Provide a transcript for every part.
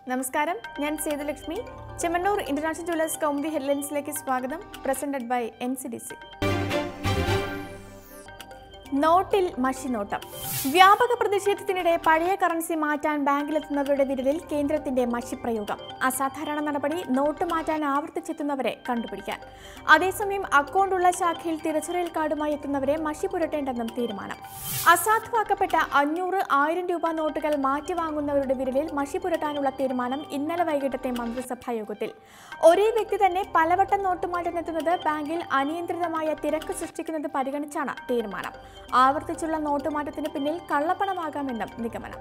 നമസ്കാരം, ഞാൻ Sethulakshmi. Chemmanur international jewellers Kaumudi ഹെഡ്ലൈൻസിലേക്ക് സ്വാഗതം. Presented by NCDC. നോട്ടിൽ മഷിനോട്ടം. വ്യാപക പ്രതിഷേധത്തിനിടെ പഴയ കറൻസി മാറ്റാൻ ബാങ്കിലെത്തുന്നവരുടെ വിരലിൽ കേന്ദ്രത്തിന്റെ മഷിപ്രയോഗം. അസാധാരണ നടപടി നോട്ട് മാറ്റാൻ ആവർത്തിച്ചെത്തുന്നവരെ കണ്ടുപിടിക്കാൻ. അതേസമയം അക്കൗണ്ടുള്ള ശാഖയിൽ തിരിച്ചറിയൽ കാർഡുമായി എത്തുന്നവരെ മഷി പുരട്ടേണ്ടെന്നും തീരുമാനം. അസാധുവാക്കപ്പെട്ട 500, 1000 രൂപ നോട്ടുകൾ മാറ്റിവാങ്ങുന്നവരുടെ വിരലിൽ മഷി പുരട്ടാനുള്ള തീരുമാനം ഇന്നലെ വൈകിട്ടത്തെ മന്ത്രിസഭാ യോഗത്തിൽ. ഒരേ വ്യക്തി തന്നെ പലവട്ടം നോട്ട് മാറ്റാനെത്തുന്നത് ബാങ്കിൽ അനിയന്ത്രിതമായ തിരക്ക് സൃഷ്ടിക്കുന്നത് പരിഗണിച്ചാണ് തീരുമാനം. ആവർത്തിച്ചുള്ള നോട്ടുമാറ്റത്തിന് പിന്നിൽ കള്ളപ്പണമാകാമെന്നും നിഗമനം.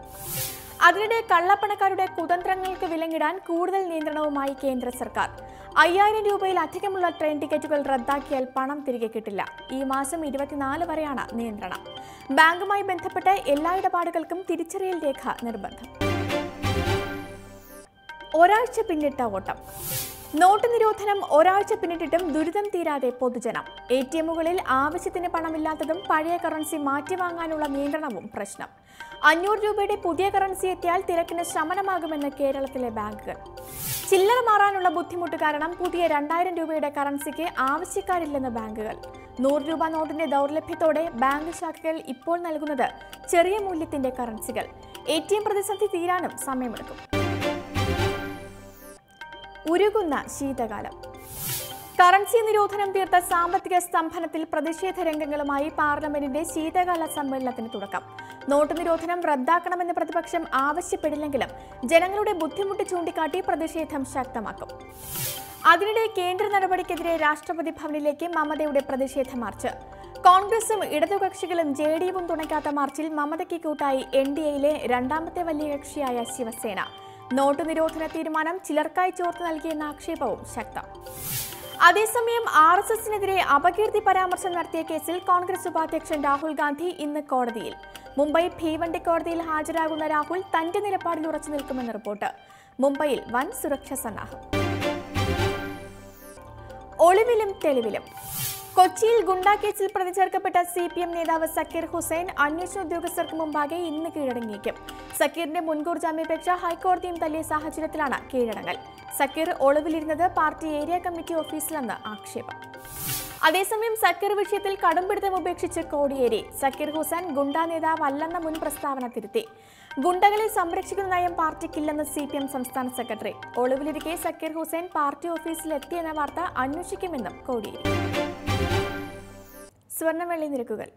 അതിനിടെ കള്ളപ്പണക്കാരുടെ കുതന്ത്രങ്ങൾക്ക് വിലങ്ങിടാൻ കൂടുതൽ നിയന്ത്രണവുമായി കേന്ദ്ര സർക്കാർ. 5000 രൂപയിലധികമുള്ള ട്രെയിൻ ടിക്കറ്റുകൾ റദ്ദാക്കിയാൽ പണം തിരികെ കിട്ടില്ല. ഈ മാസം 24 വരെയാണ് നിയന്ത്രണം. ബാങ്കുമായി ബന്ധപ്പെട്ട എല്ലാ ഇടപാടുകൾക്കും തിരിച്ചറിയൽ രേഖ നിർബന്ധം. ഒരാഴ്ച പിന്നിട്ട ഓട്ടം. നോട്ട് നിരോധനം ഒരാഴ്ച പിന്നിട്ടിട്ടും ദുരിതം തീരാതെ പൊതുജനം. ATMകളിൽ ആവശ്യത്തിന് പണമില്ലാത്തതും പഴയ കറൻസി മാറ്റിവാങ്ങാനുള്ള നിയന്ത്രണവും പ്രശ്നം. 500 രൂപയുടെ പുതിയ കറൻസി എത്തിയാൽ തിരക്കിന് ശമനമാകുമെന്ന് കേരളത്തിലെ ബാങ്കുകൾ. ചില്ലറ മാറാനുള്ള ബുദ്ധിമുട്ട് കാരണം പുതിയ 2000 രൂപയുടെ കറൻസിക്ക് ആവശ്യക്കാരില്ലെന്ന് ബാങ്കുകൾ. 100 രൂപ നോട്ടിന്റെ ദൗർലഭ്യത്തോടെ ബാങ്ക് ശാഖകൾ ഇപ്പോൾ നൽകുന്നത് ചെറിയ മൂല്യത്തിന്റെ കറൻസികൾ. ATM പ്രതിസന്ധി തീരാനും സമയമെടുക്കും. ഉരുകുന്ന ശീതകാലം. കറൻസി നിരോധനം തീർത്ത സാമ്പത്തിക സ്തംഭനത്തിൽ പ്രതിഷേധ രംഗങ്ങളുമായി പാർലമെന്റിന്റെ ശീതകാല സമ്മേളനത്തിന് തുടക്കം. നോട്ട് നിരോധനം റദ്ദാക്കണമെന്ന് പ്രതിപക്ഷം ആവശ്യപ്പെടില്ലെങ്കിലും ജനങ്ങളുടെ ബുദ്ധിമുട്ട് ചൂണ്ടിക്കാട്ടി പ്രതിഷേധം ശക്തമാക്കും. അതിനിടെ കേന്ദ്ര നടപടിക്കെതിരെ രാഷ്ട്രപതി ഭവനിലേക്ക് മമതയുടെ പ്രതിഷേധ മാർച്ച്. കോൺഗ്രസും ഇടതുകക്ഷികളും JDUവും തുണയ്ക്കാത്ത മാർച്ചിൽ മമതയ്ക്ക് കൂട്ടായി NDAയിലെ രണ്ടാമത്തെ വലിയ കക്ഷിയായ ശിവസേന. നോട്ട് നിരോധന തീരുമാനം ചിലർക്കായി ചോർത്ത് നൽകിയെന്ന ആക്ഷേപവും ശക്തം. അതേസമയം RSSനെതിരെ അപകീർത്തി പരാമർശം നടത്തിയ കേസിൽ കോൺഗ്രസ് ഉപാധ്യക്ഷൻ രാഹുൽ ഗാന്ധി ഇന്ന് കോടതിയിൽ. മുംബൈ ഭീവണ്ടി കോടതിയിൽ ഹാജരാകുന്ന രാഹുൽ തന്റെ നിലപാടിൽ ഉറച്ചു നിൽക്കുമെന്ന് റിപ്പോർട്ട്. മുംബൈയിൽ വൻ സുരക്ഷാ സന്നാഹം. ഒളിവിലും തെളിവിലും. കൊച്ചിയിൽ ഗുണ്ടാക്കേസിൽ പ്രതി ചേർക്കപ്പെട്ട CPM നേതാവ് സക്കീർ ഹുസൈൻ അന്വേഷണ ഉദ്യോഗസ്ഥർക്ക് മുമ്പാകെ ഇന്ന് കീഴടങ്ങിയേക്കും. സക്കീറിന്റെ മുൻകൂർ ജാമ്യാപേക്ഷ ഹൈക്കോടതിയും തള്ളിയ സാഹചര്യത്തിലാണ് കീഴടങ്ങൽ. സക്കീർ ഒളിവിലിരുന്നത് പാർട്ടി ഏരിയ കമ്മിറ്റി ഓഫീസിലെന്ന് ആക്ഷേപം. അതേസമയം സക്കീർ വിഷയത്തിൽ കടുംപിടുത്തം ഉപേക്ഷിച്ച് കോടിയേരി. സക്കീർ ഹുസൈൻ ഗുണ്ടാ നേതാവല്ലെന്ന മുൻ പ്രസ്താവന തിരുത്തി. ഗുണ്ടകളെ സംരക്ഷിക്കുന്ന നയം പാർട്ടിക്കില്ലെന്ന് CPM സംസ്ഥാന സെക്രട്ടറി. ഒളിവിലിരിക്കെ സക്കീർ ഹുസൈൻ പാർട്ടി ഓഫീസിലെത്തിയെന്ന വാർത്ത അന്വേഷിക്കുമെന്നും കോടിയേരി. സ്വർണ്ണവെള്ളി നിരക്കുകൾ.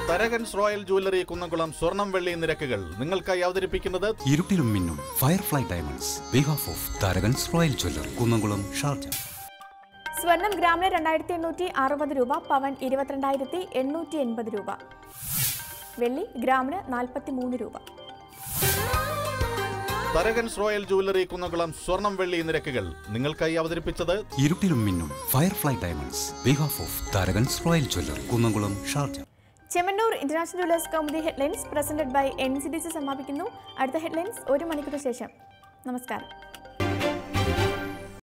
തരകൻസ് റോയൽ ജ്വല്ലറി കുന്നംകുളം സ്വർണം വെള്ളി നിരക്കുകൾ നിങ്ങൾക്കായി അവതരിപ്പിക്കുന്നത് ഇരുട്ടിലും മിന്നും firefly diamonds behalf of Tharakan's royal jewellery Kunnamkulam Sharjah. സ്വർണം ഗ്രാമിന് 2860 രൂപ, പവൻ 22,880 രൂപ. വെള്ളി ഗ്രാമിന് 43 രൂപ. തരകൻസ് റോയൽ ജ്വല്ലറി കുന്നംകുളം സ്വർണം വെള്ളി നിരക്കുകൾ നിങ്ങൾക്കായി അവതരിപ്പിച്ചത് ഇരുട്ടിലും മിന്നും firefly diamonds behalf of Tharakan's royal jewellery Kunnamkulam Sharjah. Chemmanur international jewellers Kaumudi headlines presented by NCDC സമാപിക്കുന്നു. അടുത്ത ഹെഡ്ലൈൻസ് 1 മണിക്കൂർ ശേഷം. നമസ്കാരം.